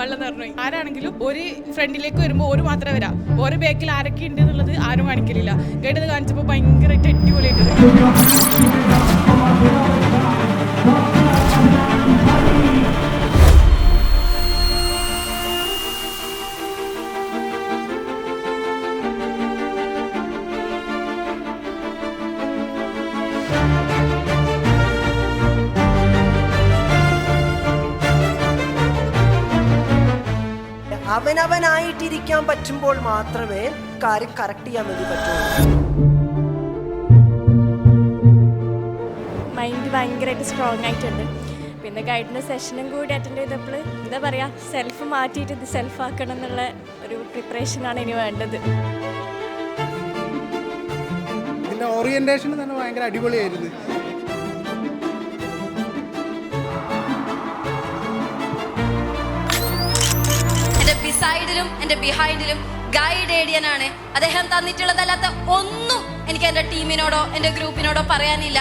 വെള്ളം നിറഞ്ഞു. ആരാണെങ്കിലും ഒരു ഫ്രണ്ടിലേക്ക് വരുമ്പോൾ ഒരു മാത്രമേ വരാം, ഓരോ ബാക്കിൽ ആരൊക്കെ ഉണ്ട് എന്നുള്ളത് ആരും കാണിക്കലില്ല. ഗൈഡ് കാണിച്ചപ്പോൾ ഭയങ്കരമായിട്ട് അടിപൊളിയായിട്ട്. അവനവനായിട്ടിരിക്കാൻ പറ്റുമ്പോൾ മാത്രമേ കാര്യം കറക്റ്റ് ചെയ്യാൻ വേണ്ടി പറ്റുള്ളൂ. മൈൻഡ് ഭയങ്കരമായിട്ട് സ്ട്രോങ് ആയിട്ടുണ്ട്. പിന്നെ ഗൈഡിൻ്റെ സെഷനും കൂടി അറ്റൻഡ് ചെയ്തപ്പോൾ എന്താ പറയുക, സെൽഫ് മാറ്റിയിട്ട് ഇത് സെൽഫ് ആക്കണം എന്നുള്ള ഒരു പ്രിപ്പറേഷനാണ് ഇനി വേണ്ടത്. ഇതിൻ്റെ ഓറിയൻറ്റേഷൻ തന്നെ ഭയങ്കര അടിപൊളിയായിരുന്നു. എൻ്റെ ബിസൈഡിലും എൻ്റെ ബിഹൈൻഡിലും ഗൈഡ് ഏഡിയനാണ്. അദ്ദേഹം തന്നിട്ടുള്ളതല്ലാത്ത ഒന്നും എനിക്ക് എൻ്റെ ടീമിനോടോ എൻ്റെ ഗ്രൂപ്പിനോടോ പറയാനില്ല.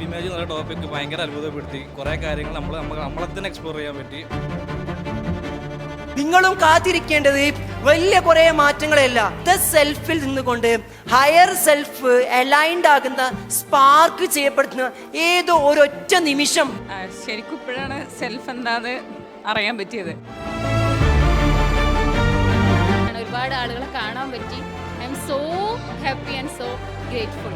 ഇമേജ് എന്നുള്ള ടോപ്പിക്ക് ഭയങ്കര അത്ഭുതപ്പെടുത്തി. കുറേ കാര്യങ്ങൾ നമ്മളെ തന്നെ എക്സ്പ്ലോർ ചെയ്യാൻ പറ്റി. നിങ്ങളും കാത്തിരിക്കേണ്ടത് വലിയ കുറെ മാറ്റങ്ങളല്ല, സെൽഫിൽ നിന്നുകൊണ്ട് ഹയർ സെൽഫ് അലൈൻഡ് ആകുന്ന, സ്പാർക്ക് ചെയ്യപ്പെടുന്ന ഏതോ ഒരൊറ്റ നിമിഷം. ശരിക്കും ഇപ്പോഴാണ് സെൽഫ് എന്താന്ന് അറിയാൻ പറ്റിയത്. ഒരുപാട് ആളുകളെ കാണാൻ പറ്റി. I M so happy and so grateful.